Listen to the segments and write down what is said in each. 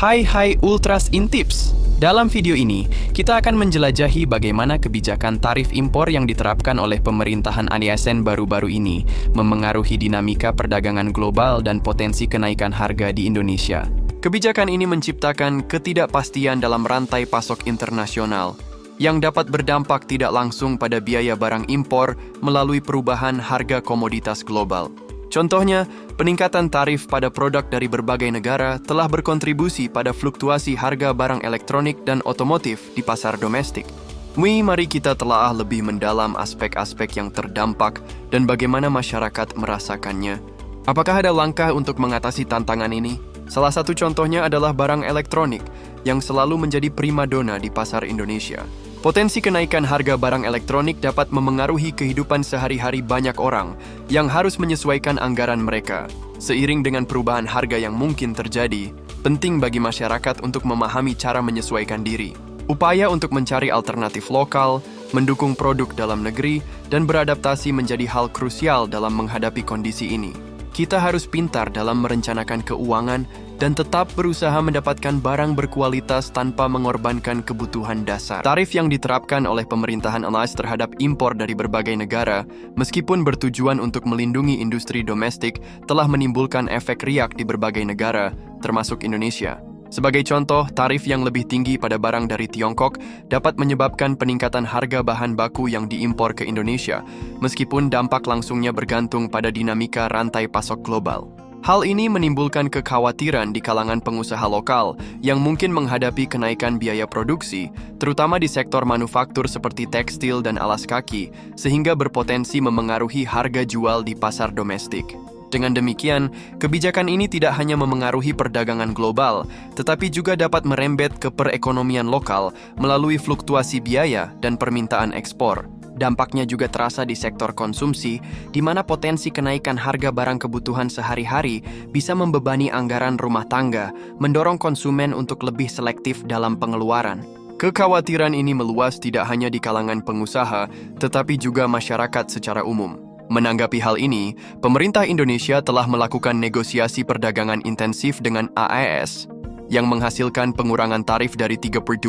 Hai Ultras Intips. Dalam video ini, kita akan menjelajahi bagaimana kebijakan tarif impor yang diterapkan oleh pemerintahan ASN baru-baru ini memengaruhi dinamika perdagangan global dan potensi kenaikan harga di Indonesia. Kebijakan ini menciptakan ketidakpastian dalam rantai pasok internasional yang dapat berdampak tidak langsung pada biaya barang impor melalui perubahan harga komoditas global. Contohnya, peningkatan tarif pada produk dari berbagai negara telah berkontribusi pada fluktuasi harga barang elektronik dan otomotif di pasar domestik. Mari kita telaah lebih mendalam aspek-aspek yang terdampak dan bagaimana masyarakat merasakannya. Apakah ada langkah untuk mengatasi tantangan ini? Salah satu contohnya adalah barang elektronik yang selalu menjadi primadona di pasar Indonesia. Potensi kenaikan harga barang elektronik dapat memengaruhi kehidupan sehari-hari banyak orang yang harus menyesuaikan anggaran mereka. Seiring dengan perubahan harga yang mungkin terjadi, penting bagi masyarakat untuk memahami cara menyesuaikan diri. Upaya untuk mencari alternatif lokal, mendukung produk dalam negeri, dan beradaptasi menjadi hal krusial dalam menghadapi kondisi ini. Kita harus pintar dalam merencanakan keuangan dan tetap berusaha mendapatkan barang berkualitas tanpa mengorbankan kebutuhan dasar. Tarif yang diterapkan oleh pemerintahan AS terhadap impor dari berbagai negara, meskipun bertujuan untuk melindungi industri domestik, telah menimbulkan efek riak di berbagai negara, termasuk Indonesia. Sebagai contoh, tarif yang lebih tinggi pada barang dari Tiongkok dapat menyebabkan peningkatan harga bahan baku yang diimpor ke Indonesia, meskipun dampak langsungnya bergantung pada dinamika rantai pasok global. Hal ini menimbulkan kekhawatiran di kalangan pengusaha lokal yang mungkin menghadapi kenaikan biaya produksi, terutama di sektor manufaktur seperti tekstil dan alas kaki, sehingga berpotensi memengaruhi harga jual di pasar domestik. Dengan demikian, kebijakan ini tidak hanya memengaruhi perdagangan global, tetapi juga dapat merembet ke perekonomian lokal melalui fluktuasi biaya dan permintaan ekspor. Dampaknya juga terasa di sektor konsumsi, di mana potensi kenaikan harga barang kebutuhan sehari-hari bisa membebani anggaran rumah tangga, mendorong konsumen untuk lebih selektif dalam pengeluaran. Kekhawatiran ini meluas tidak hanya di kalangan pengusaha, tetapi juga masyarakat secara umum. Menanggapi hal ini, pemerintah Indonesia telah melakukan negosiasi perdagangan intensif dengan AES, yang menghasilkan pengurangan tarif dari 32%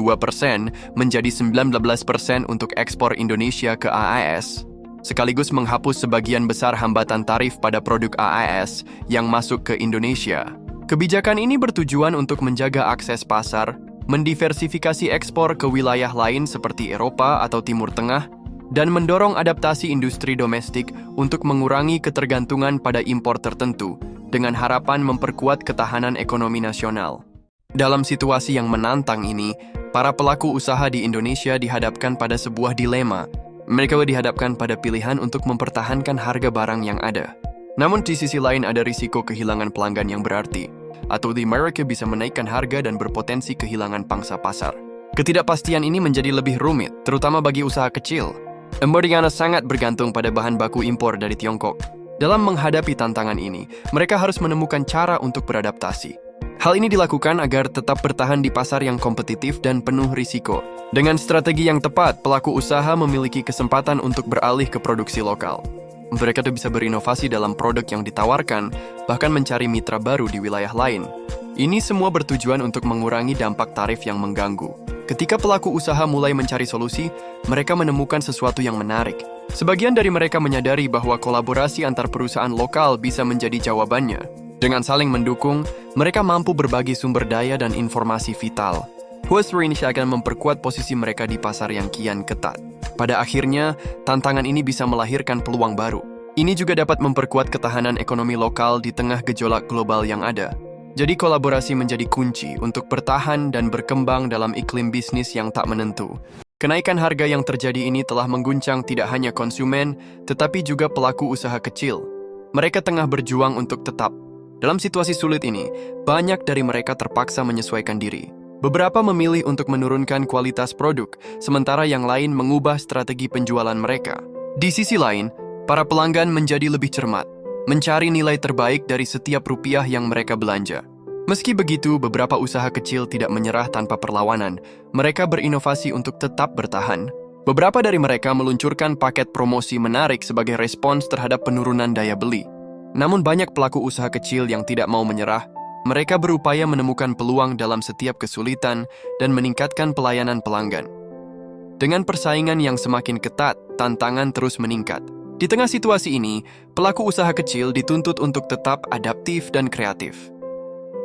menjadi 19% untuk ekspor Indonesia ke AES, sekaligus menghapus sebagian besar hambatan tarif pada produk AES yang masuk ke Indonesia. Kebijakan ini bertujuan untuk menjaga akses pasar, mendiversifikasi ekspor ke wilayah lain seperti Eropa atau Timur Tengah, dan mendorong adaptasi industri domestik untuk mengurangi ketergantungan pada impor tertentu, dengan harapan memperkuat ketahanan ekonomi nasional. Dalam situasi yang menantang ini, para pelaku usaha di Indonesia dihadapkan pada sebuah dilema. Mereka dihadapkan pada pilihan untuk mempertahankan harga barang yang ada. Namun di sisi lain ada risiko kehilangan pelanggan yang berarti, atau mereka bisa menaikkan harga dan berpotensi kehilangan pangsa pasar. Ketidakpastian ini menjadi lebih rumit, terutama bagi usaha kecil. Mereka sangat bergantung pada bahan baku impor dari Tiongkok. Dalam menghadapi tantangan ini, mereka harus menemukan cara untuk beradaptasi. Hal ini dilakukan agar tetap bertahan di pasar yang kompetitif dan penuh risiko. Dengan strategi yang tepat, pelaku usaha memiliki kesempatan untuk beralih ke produksi lokal. Mereka bisa berinovasi dalam produk yang ditawarkan, bahkan mencari mitra baru di wilayah lain. Ini semua bertujuan untuk mengurangi dampak tarif yang mengganggu. Ketika pelaku usaha mulai mencari solusi, mereka menemukan sesuatu yang menarik. Sebagian dari mereka menyadari bahwa kolaborasi antar perusahaan lokal bisa menjadi jawabannya. Dengan saling mendukung, mereka mampu berbagi sumber daya dan informasi vital. Ini akan memperkuat posisi mereka di pasar yang kian ketat. Pada akhirnya, tantangan ini bisa melahirkan peluang baru. Ini juga dapat memperkuat ketahanan ekonomi lokal di tengah gejolak global yang ada. Jadi kolaborasi menjadi kunci untuk bertahan dan berkembang dalam iklim bisnis yang tak menentu. Kenaikan harga yang terjadi ini telah mengguncang tidak hanya konsumen, tetapi juga pelaku usaha kecil. Mereka tengah berjuang untuk tetap. Dalam situasi sulit ini, banyak dari mereka terpaksa menyesuaikan diri. Beberapa memilih untuk menurunkan kualitas produk, sementara yang lain mengubah strategi penjualan mereka. Di sisi lain, para pelanggan menjadi lebih cermat, mencari nilai terbaik dari setiap rupiah yang mereka belanja. Meski begitu, beberapa usaha kecil tidak menyerah tanpa perlawanan. Mereka berinovasi untuk tetap bertahan. Beberapa dari mereka meluncurkan paket promosi menarik sebagai respons terhadap penurunan daya beli. Namun banyak pelaku usaha kecil yang tidak mau menyerah. Mereka berupaya menemukan peluang dalam setiap kesulitan dan meningkatkan pelayanan pelanggan. Dengan persaingan yang semakin ketat, tantangan terus meningkat. Di tengah situasi ini, pelaku usaha kecil dituntut untuk tetap adaptif dan kreatif.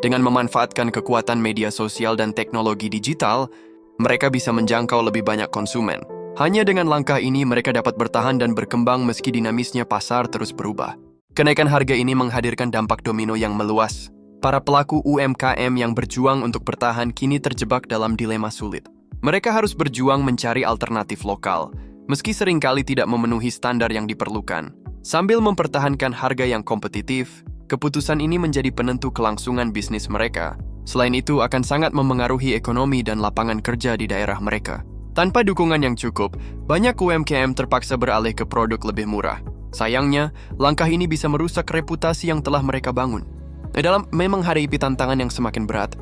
Dengan memanfaatkan kekuatan media sosial dan teknologi digital, mereka bisa menjangkau lebih banyak konsumen. Hanya dengan langkah ini, mereka dapat bertahan dan berkembang meski dinamisnya pasar terus berubah. Kenaikan harga ini menghadirkan dampak domino yang meluas. Para pelaku UMKM yang berjuang untuk bertahan kini terjebak dalam dilema sulit. Mereka harus berjuang mencari alternatif lokal, meski seringkali tidak memenuhi standar yang diperlukan. Sambil mempertahankan harga yang kompetitif, keputusan ini menjadi penentu kelangsungan bisnis mereka. Selain itu, akan sangat memengaruhi ekonomi dan lapangan kerja di daerah mereka. Tanpa dukungan yang cukup, banyak UMKM terpaksa beralih ke produk lebih murah. Sayangnya, langkah ini bisa merusak reputasi yang telah mereka bangun. Dalam menghadapi tantangan yang semakin berat,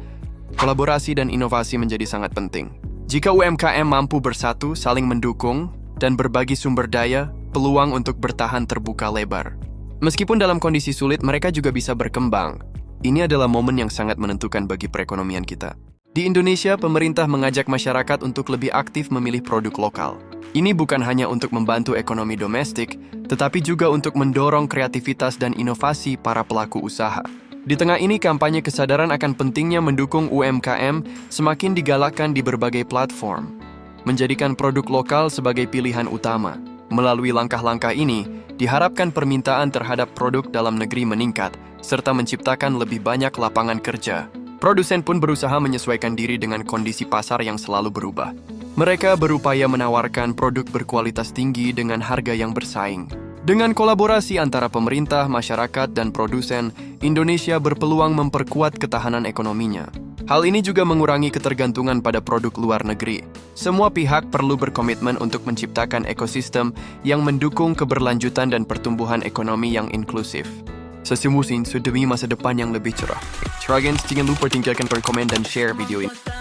kolaborasi dan inovasi menjadi sangat penting. Jika UMKM mampu bersatu, saling mendukung, dan berbagi sumber daya, peluang untuk bertahan terbuka lebar. Meskipun dalam kondisi sulit, mereka juga bisa berkembang. Ini adalah momen yang sangat menentukan bagi perekonomian kita. Di Indonesia, pemerintah mengajak masyarakat untuk lebih aktif memilih produk lokal. Ini bukan hanya untuk membantu ekonomi domestik, tetapi juga untuk mendorong kreativitas dan inovasi para pelaku usaha. Di tengah ini, kampanye kesadaran akan pentingnya mendukung UMKM semakin digalakkan di berbagai platform, menjadikan produk lokal sebagai pilihan utama. Melalui langkah-langkah ini, diharapkan permintaan terhadap produk dalam negeri meningkat, serta menciptakan lebih banyak lapangan kerja. Produsen pun berusaha menyesuaikan diri dengan kondisi pasar yang selalu berubah. Mereka berupaya menawarkan produk berkualitas tinggi dengan harga yang bersaing. Dengan kolaborasi antara pemerintah, masyarakat, dan produsen, Indonesia berpeluang memperkuat ketahanan ekonominya. Hal ini juga mengurangi ketergantungan pada produk luar negeri. Semua pihak perlu berkomitmen untuk menciptakan ekosistem yang mendukung keberlanjutan dan pertumbuhan ekonomi yang inklusif. Sesemusin demi masa depan yang lebih cerah. Jangan lupa tinggalkan komen dan share video ini.